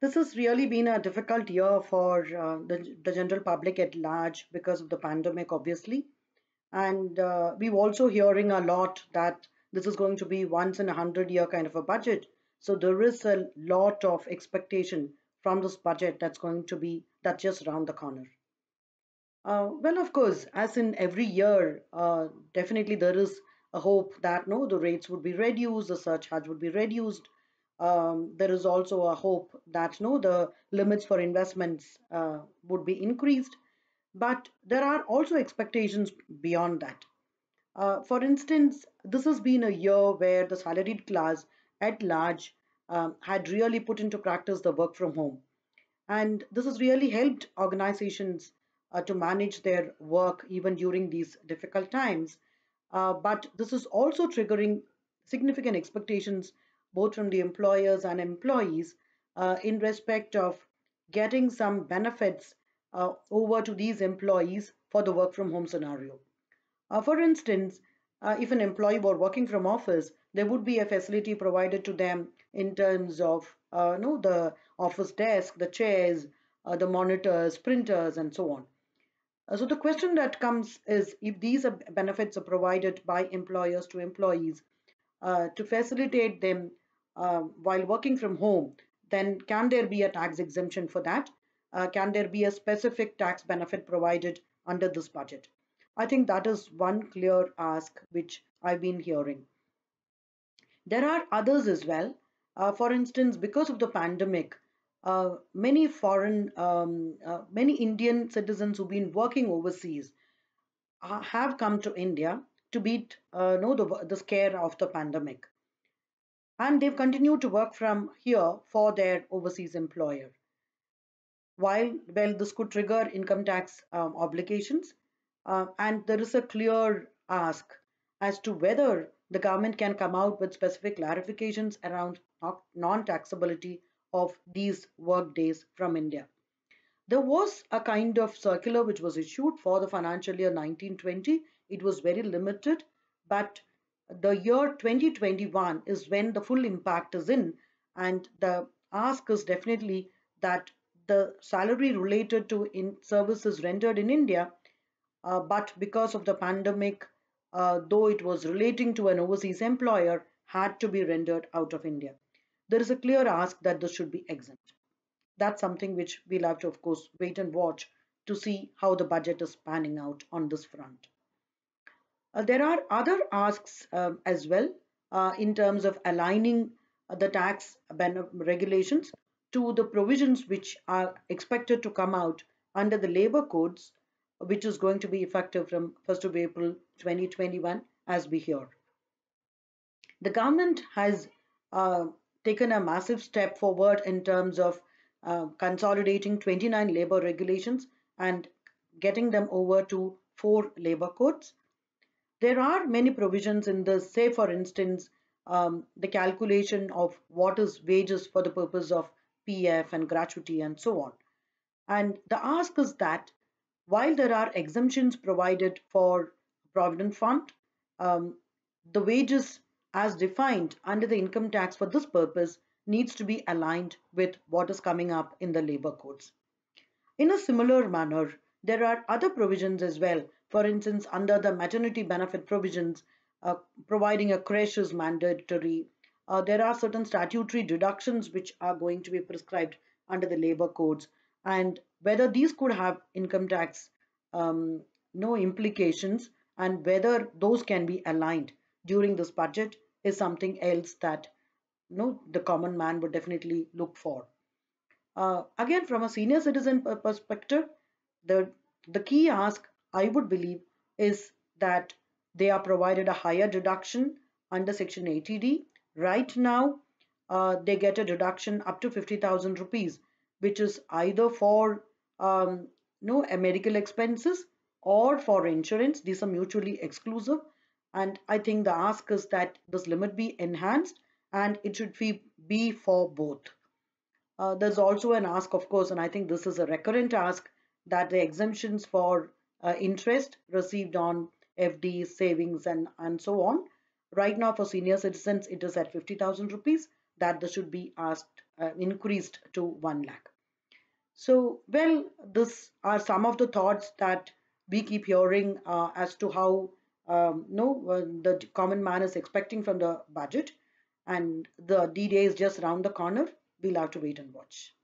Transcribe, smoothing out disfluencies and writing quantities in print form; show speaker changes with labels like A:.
A: This has really been a difficult year for the general public at large because of the pandemic, obviously. And we're also hearing a lot that this is going to be once in 100 year kind of a budget. So there is a lot of expectation from this budget that's just around the corner. Well, of course, as in every year, definitely there is a hope that no, the rates would be reduced, the surcharge would be reduced. There is also a hope that no, the limits for investments would be increased. But there are also expectations beyond that. For instance, this has been a year where the salaried class at large had really put into practice the work from home. And this has really helped organizations to manage their work even during these difficult times. But this is also triggering significant expectations both from the employers and employees in respect of getting some benefits over to these employees for the work from home scenario. For instance, if an employee were working from office, there would be a facility provided to them in terms of no, the office desk, the chairs, the monitors, printers, and so on. So the question that comes is if these benefits are provided by employers to employees to facilitate them while working from home, then can there be a tax exemption for that? Can there be a specific tax benefit provided under this budget? I think that is one clear ask which I've been hearing. There are others as well. For instance, because of the pandemic, many Indian citizens who've been working overseas have come to India to beat no, the scare of the pandemic. And they've continued to work from here for their overseas employer. Well, this could trigger income tax obligations, and there is a clear ask as to whether the government can come out with specific clarifications around non-taxability of these work days from India. There was a kind of circular which was issued for the financial year 1920. It was very limited, but the year 2021 is when the full impact is in, and the ask is definitely that the salary related to in services rendered in India, but because of the pandemic, though it was relating to an overseas employer, had to be rendered out of India. There is a clear ask that this should be exempt. That's something which we'll have to, of course, wait and watch to see how the budget is panning out on this front. There are other asks as well in terms of aligning the tax regulations to the provisions which are expected to come out under the labor codes, which is going to be effective from 1st of April 2021, as we hear. The government has uh, taken a massive step forward in terms of consolidating 29 labor regulations and getting them over to four labor codes. There are many provisions in this, say, for instance, the calculation of what is wages for the purpose of PF and gratuity and so on. And the ask is that while there are exemptions provided for Provident Fund, um, the wages as defined under the income tax for this purpose needs to be aligned with what is coming up in the labor codes. In a similar manner, there are other provisions as well. For instance, under the maternity benefit provisions, uh, providing a creche is mandatory. There are certain statutory deductions which are going to be prescribed under the labor codes, and whether these could have income tax um, no implications and whether those can be aligned during this budget is something else that the common man would definitely look for. Again, from a senior citizen perspective, the the key ask I would believe is that they are provided a higher deduction under Section 80D. Right now, they get a deduction up to 50,000 rupees, which is either for no medical expenses or for insurance. These are mutually exclusive, and I think the ask is that this limit be enhanced and it should be for both. There's also an ask, of course, and I think this is a recurrent ask that the exemptions for interest received on FDs, savings, and so on. Right now, for senior citizens, it is at 50,000 rupees that this should be asked increased to 1 lakh. So, well, these are some of the thoughts that we keep hearing as to how no the common man is expecting from the budget, and the D-Day is just around the corner. We'll have to wait and watch.